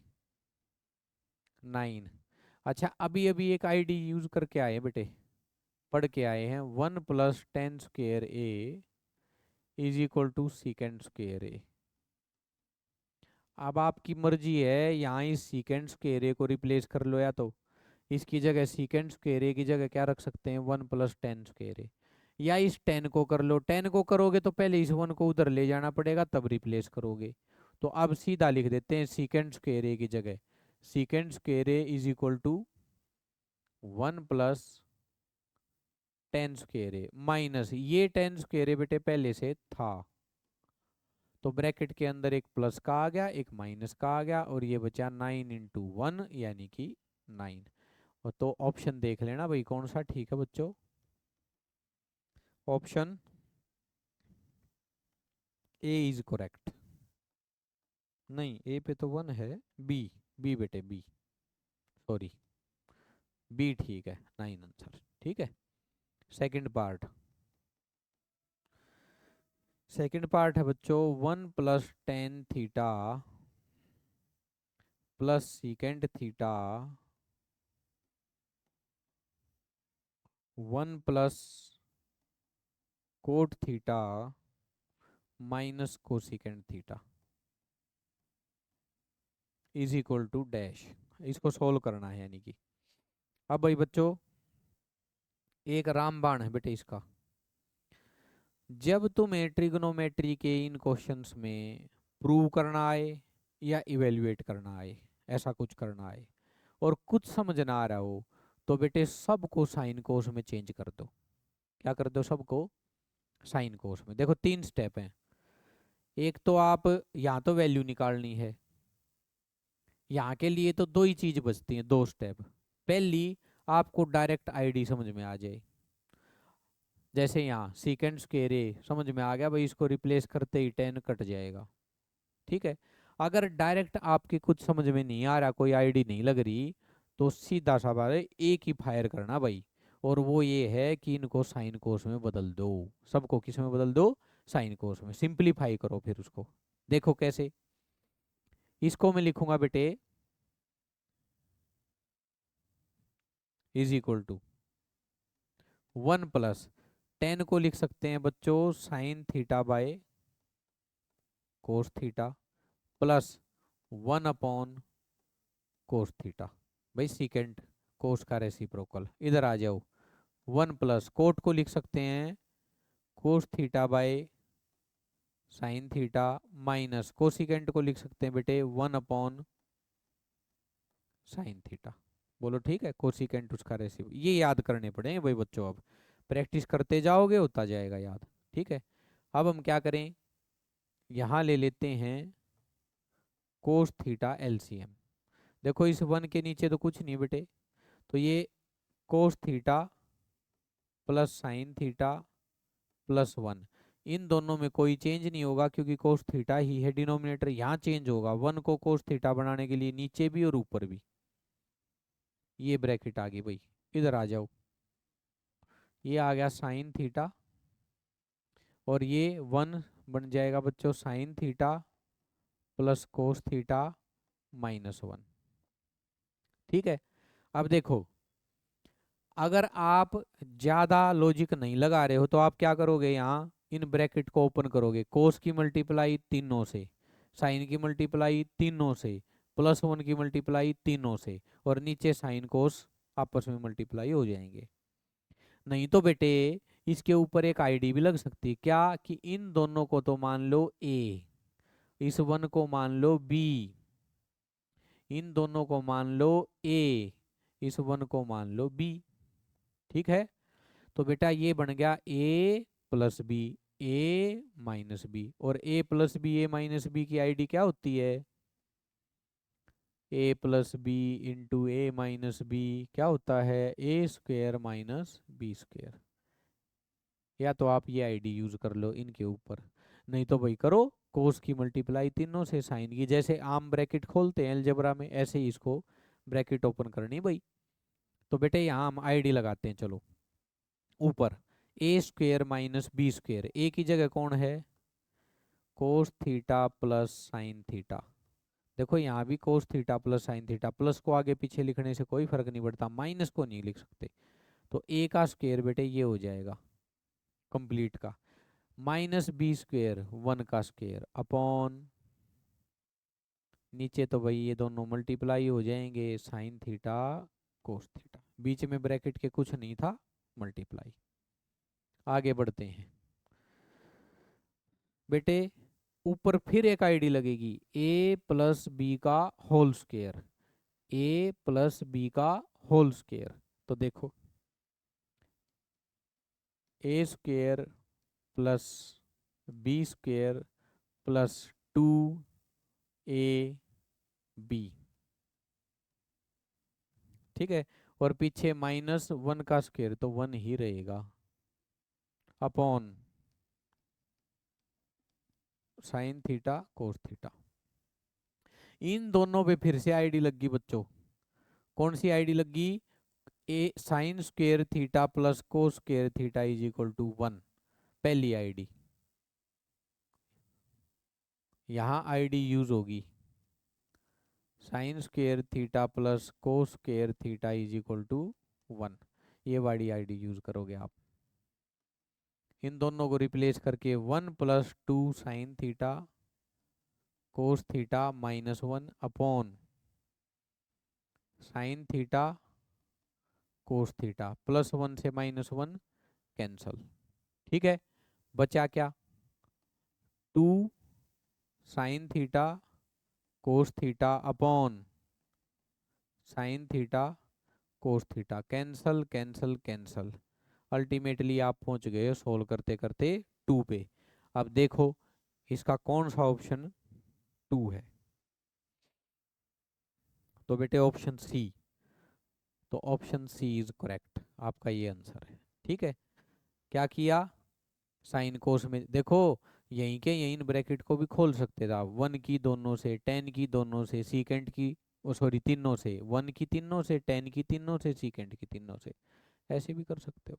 9। अच्छा, अभी अभी एक आईडी यूज करके आए बेटे, पढ़ के आए हैं 1 plus tan square A is equal to secant square A. अब आपकी मर्जी है, यहाँ इस सीकेंड स्क्वेयर ए को रिप्लेस कर लो, या तो इसकी जगह सीकेंड स्क्वेयर ए की जगह क्या रख सकते हैं 1 प्लस टेन स्क्वेयर ए, या इस 10 को कर लो। 10 को करोगे तो पहले इस 1 को उधर ले जाना पड़ेगा तब रिप्लेस करोगे। तो अब सीधा लिख देते हैं सीकेंड स्क्वेयर ए की जगह secant square A is equal to 1 plus tan square A minus ये टेन स्क्वेयर ए बेटे पहले से था, तो ब्रैकेट के अंदर एक प्लस का आ गया एक माइनस का आ गया, और ये बचा 9 इंटू 1 यानी कि 9। और तो ऑप्शन देख लेना भाई कौन सा ठीक है बच्चों। Option A is correct. नहीं, ए पे तो 1 है। बी, बी बेटे बी, सॉरी, बी ठीक है, 9 आंसर। ठीक है। सेकंड पार्ट, सेकंड पार्ट है बच्चों 1 plus tan theta plus secant theta 1 plus cot theta minus cosecant theta is equal to dash. इसको सोल्व करना है यानी कि। अब भाई बच्चों एक रामबाण है बेटे इसका। जब तुम्हें ट्रिग्नोमेट्री के इन क्वेश्चंस में प्रूव करना आए या इवेल्युएट करना आए, ऐसा कुछ करना आए और कुछ समझ ना आ रहा हो, तो बेटे सबको साइन कोस में चेंज कर दो। क्या कर दो? सबको साइन कोस में। देखो 3 स्टेप हैं। एक तो आप यहाँ तो वैल्यू निकालनी है, यहाँ के लिए तो दो ही चीज बचती हैं, 2 स्टेप। पहली, आपको डायरेक्ट आईडी समझ में आ जाए, जैसे यहाँ सीकेंड स्क्वेयर ए समझ में आ गया भाई, इसको रिप्लेस करते ही 10 कट जाएगा। ठीक है। अगर डायरेक्ट आपकी कुछ समझ में नहीं आ रहा, कोई आईडी नहीं लग रही, तो सीधा सा बात है एक ही फायर करना भाई, और वो ये है कि इनको साइन कोस में बदल दो। सबको किस में बदल दो? साइन कोस में। सिंपलीफाई करो फिर उसको। देखो कैसे। इसको मैं लिखूंगा बेटे इज इक्वल टू 1 प्लस 10 को लिख सकते हैं बच्चों sine theta by cos theta plus 1 upon cos theta. भाई सीकेंड कोस का रेसिप्रोकल, इधर आ जाओ। 1 प्लस कोट को लिख सकते हैं cos theta by sine theta minus cosecant को लिख सकते हैं बेटे 1 अपॉन साइन थीटा। बोलो ठीक है। कोसिकेंट उसका रेसिप्रोकल, ये याद करने पड़ेंगे भाई बच्चों। अब प्रैक्टिस करते जाओगे होता जाएगा याद। ठीक है। अब हम क्या करें, यहाँ ले लेते हैं कोस थीटा एलसीएम। देखो इस 1 के नीचे तो कुछ नहीं बेटे, तो ये cos theta plus sine theta plus 1, इन दोनों में कोई चेंज नहीं होगा क्योंकि कोस थीटा ही है। डिनोमिनेटर यहाँ चेंज होगा, 1 को कोस थीटा बनाने के लिए नीचे भी और ऊपर भी। ये ब्रैकेट आ गई भाई, इधर आ जाओ। ये आ गया साइन थीटा, और ये 1 बन जाएगा बच्चों sine theta plus cos theta minus 1। ठीक है। अब देखो, अगर आप ज्यादा लॉजिक नहीं लगा रहे हो तो आप क्या करोगे, यहाँ इन ब्रैकेट को ओपन करोगे। कोस की मल्टीप्लाई तीनों से, साइन की मल्टीप्लाई तीनों से, प्लस 1 की मल्टीप्लाई तीनों से, और नीचे साइन कोस आपस में मल्टीप्लाई हो जाएंगे। नहीं तो बेटे इसके ऊपर एक आईडी भी लग सकती है, क्या कि इन दोनों को तो मान लो ए, इस 1 को मान लो बी, इन दोनों को मान लो ए, इस 1 को मान लो बी। ठीक है। तो बेटा ये बन गया ए plus B, A minus B, और ए plus B A minus B की आईडी क्या होती है? ए प्लस बी इंटू ए माइनस बी क्या होता है, ए स्क्वेयर माइनस बी स्क्वेयर। या तो आप ये आईडी यूज कर लो इनके ऊपर, नहीं तो भाई करो कोस की मल्टीप्लाई तीनों से साइन की, जैसे आम ब्रैकेट खोलते हैं अलजेब्रा में ऐसे ही इसको ब्रैकेट ओपन करनी भाई। तो बेटे यहाँ हम आईडी लगाते हैं, चलो ऊपर ए square minus B square, A की जगह कौन है, cos theta plus sine theta. देखो यहाँ भी cos theta plus sine theta, plus को आगे पीछे लिखने से कोई फर्क नहीं पड़ता, माइनस को नहीं लिख सकते। तो ए का स्क्वेयर बेटे ये हो जाएगा कंप्लीट का, माइनस बी स्क्वेयर 1 का स्क्वेयर अपॉन, नीचे तो भाई ये दोनों मल्टीप्लाई हो जाएंगे साइन थीटा कोस थीटा, बीच में ब्रैकेट के कुछ नहीं था, मल्टीप्लाई। आगे बढ़ते हैं बेटे, ऊपर फिर एक आईडी लगेगी ए प्लस बी का whole square, A plus B का होल स्क्वायर। तो देखो A square plus B square plus 2 A B, ठीक है, और पीछे -1 का स्क्वायर तो 1 ही रहेगा upon sine theta cos theta. इन दोनों पे फिर से आईडी लगी बच्चों, कौन सी आईडी लगी, A sine square theta plus cos square theta is equal to 1, पहली आईडी। यहाँ आईडी यूज होगी sine square theta plus cos square theta is equal to 1, ये वाली आईडी यूज करोगे आप। इन दोनों को रिप्लेस करके 1 plus 2 sign theta cos theta -1 upon sine theta cos theta, +1 से -1 कैंसल, ठीक है, बचा क्या 2 sign theta cos theta upon sine theta cos theta, cancel cancel cancel, ultimately आप पहुंच गए सोल्व करते करते 2 पे। अब देखो इसका कौन सा ऑप्शन 2 है, तो बेटे ऑप्शन सी, तो ऑप्शन सी इज करेक्ट, आपका ये आंसर है, ठीक है। क्या किया, साइन कोस में देखो यहीं के यहीं ब्रैकेट को भी खोल सकते थे आप, 1 की दोनों से, 10 की दोनों से, सीकेंट की ओ सॉरी तीनों से, 1 की तीनों से, 10 की तीनों से, सीकेंट की तीनों से, ऐसे भी कर सकते हो,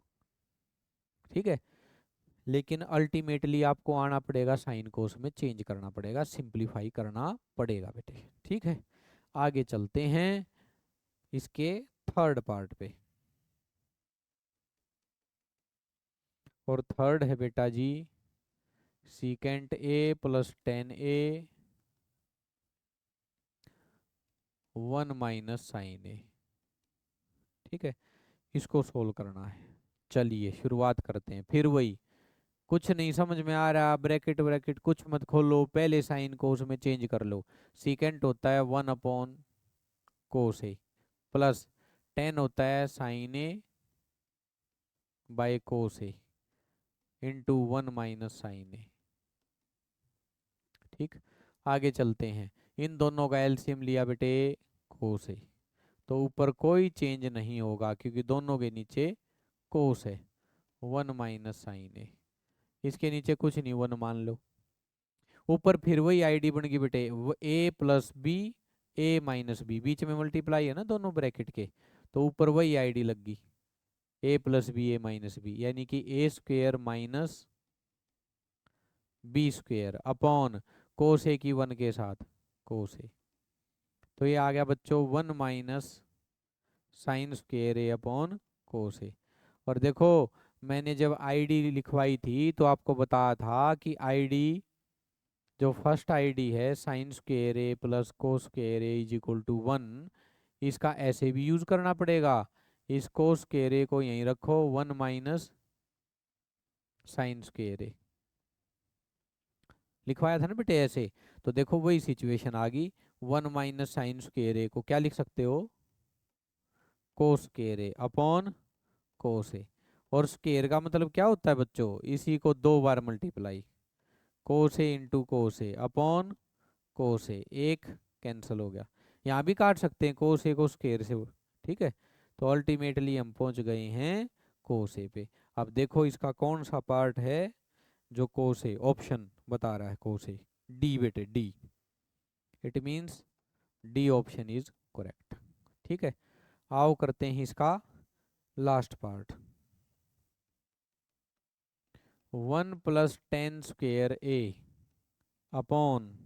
ठीक है। लेकिन अल्टीमेटली आपको आना पड़ेगा साइन कोस में चेंज करना पड़ेगा, सिंप्लीफाई करना पड़ेगा बेटे, ठीक है। आगे चलते हैं इसके थर्ड पार्ट पे, और थर्ड है बेटा जी secant A plus 10a 1 minus sine A, ठीक है, इसको सोल्व करना है। चलिए शुरुआत करते हैं, फिर वही, कुछ नहीं समझ में आ रहा ब्रैकेट ब्रैकेट कुछ मत खोलो, पहले साइन को उसमें चेंज कर लो, सीकेंट होता है 1 अपॉन कोस ए प्लस 10 होता है sine A by cos A into 1 minus sine A, ठीक। आगे चलते हैं, इन दोनों का एलसीएम लिया बेटे कोस ए, तो ऊपर कोई चेंज नहीं होगा क्योंकि दोनों के नीचे कोस है, 1 माइनस साइन ए, इसके नीचे कुछ नहीं 1 मान लो, ऊपर फिर वही आईडी बन गई बेटे ए plus B A minus B, बीच में मल्टीप्लाई है ना दोनों ब्रैकेट के, तो ऊपर वही आईडी लग गई A plus B A minus B, यानी कि A square minus B square upon cos A की 1 के साथ कोस ए, तो ये आ गया बच्चों 1 माइनस साइन स्क्वेयर ए अपॉन कोस ए। और देखो मैंने जब आईडी लिखवाई थी तो आपको बताया था कि आईडी जो फर्स्ट आईडी है sine square A plus cos square A is equal to 1, इसका ऐसे भी यूज करना पड़ेगा, इस कोस स्क्वेयर ए को यहीं रखो 1 माइनस साइन स्क्वेयर ए, लिखवाया था ना बेटे ऐसे, तो देखो वही सिचुएशन आ गई, 1 माइनस साइन स्क्वेयर ए को क्या लिख सकते हो, कोस स्क्वेयर ए अपॉन कोस ए, और स्क्वेयर का मतलब क्या होता है बच्चों, इसी को 2 बार multiply, cos A into cos A upon cos ए, एक कैंसिल हो गया, यहाँ भी काट सकते हैं कोस ए को स्क्वायर से, ठीक है। तो अल्टीमेटली हम पहुंच गए हैं कोस ए पे। अब देखो इसका कौन सा पार्ट है जो कोस ए, ऑप्शन बता रहा है कोस ए, डी बेटे D. It means D option is correct, ठीक है। आओ करते हैं इसका last part. 1 + tan² upon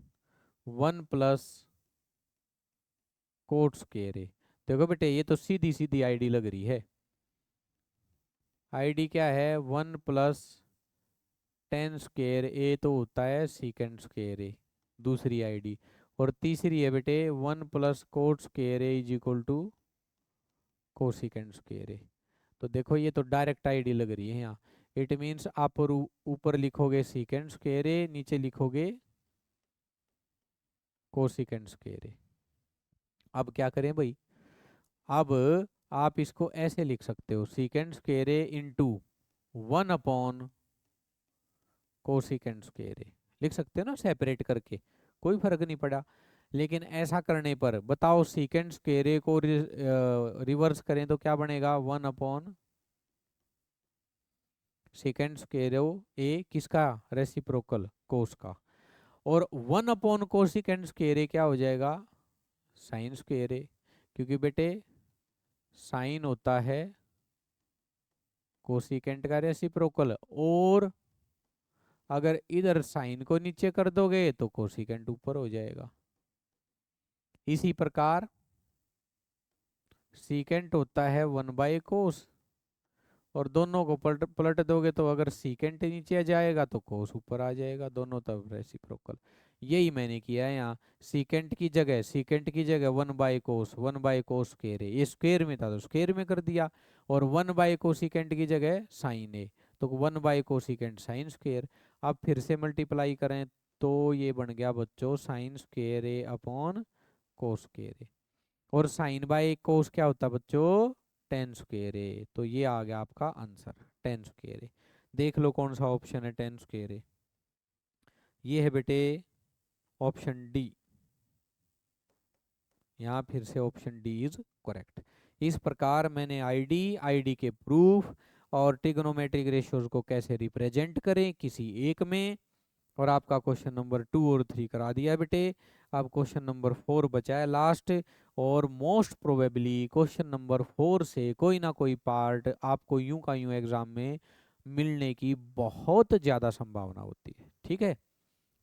1 + cot²। देखो बेटे ये तो सीधी सीधी आईडी लग रही है। आईडी क्या है, 1 + tan² तो होता है sec², दूसरी आईडी। और तीसरी है बेटे 1 + cot² = cosec²। तो देखो ये तो डायरेक्ट आईडी लग रही है यहाँ। इट मीन्स आप ऊपर लिखोगे sec², नीचे लिखोगे cosec²। अब क्या करें भाई, अब आप इसको ऐसे लिख सकते हो sec² इंटू 1/cosec²। लिख सकते हो ना सेपरेट करके, कोई फर्क नहीं पड़ा। लेकिन ऐसा करने पर बताओ sec² को रिवर्स करें तो क्या बनेगा, 1/sec², किसका रेसिप्रोकल, कोस का। और 1/cosec² क्या हो जाएगा, sin², क्योंकि बेटे साइन होता है कोसिकेंट का रेसिप्रोकल। और अगर इधर साइन को नीचे कर दोगे तो कोसिकेंट ऊपर हो जाएगा। इसी प्रकार सीकेंट होता है 1/cos, और दोनों को पलट पलट दोगे तो अगर सीकेंट नीचे आ जाएगा तो कोस ऊपर आ जाएगा, दोनों तरफ रेसिप्रोकल। यही मैंने किया है यहाँ। सीकेंट की जगह 1/cos, 1/cos², ये स्क्वायर में था तो स्क्वायर में कर दिया। और 1/cosecant की जगह साइन है तो 1/cosecant sin²। अब फिर से मल्टीप्लाई करें तो ये बन गया बच्चों sin², अपॉन cos²। और साइन बाय कोस क्या होता है बच्चों, tan²। तो ये आ गया आपका आंसर tan²। देख लो कौन सा ऑप्शन है tan²। ये है बेटे ऑप्शन डी। यहाँ फिर से ऑप्शन डी इज करेक्ट। इस प्रकार मैंने आईडी के प्रूफ और ट्रिग्नोमेट्रिक रेशियोज को कैसे रिप्रेजेंट करें किसी एक में, और आपका क्वेश्चन नंबर 2 और 3 करा दिया बेटे। अब क्वेश्चन नंबर 4 बचा है लास्ट, और मोस्ट प्रोबेबली क्वेश्चन नंबर 4 से कोई ना कोई पार्ट आपको यूं का यूं एग्जाम में मिलने की बहुत ज़्यादा संभावना होती है, ठीक है।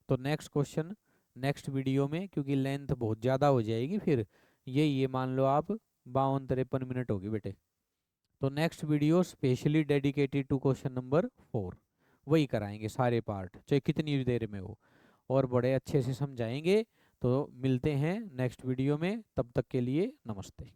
तो नेक्स्ट क्वेश्चन नेक्स्ट वीडियो में, क्योंकि लेंथ बहुत ज़्यादा हो जाएगी फिर, ये मान लो आप 52-53 मिनट होगी बेटे। तो next video specially dedicated to question number 4, वही कराएंगे सारे पार्ट चाहे कितनी देर में हो, और बड़े अच्छे से समझाएंगे। तो मिलते हैं नेक्स्ट वीडियो में, तब तक के लिए नमस्ते।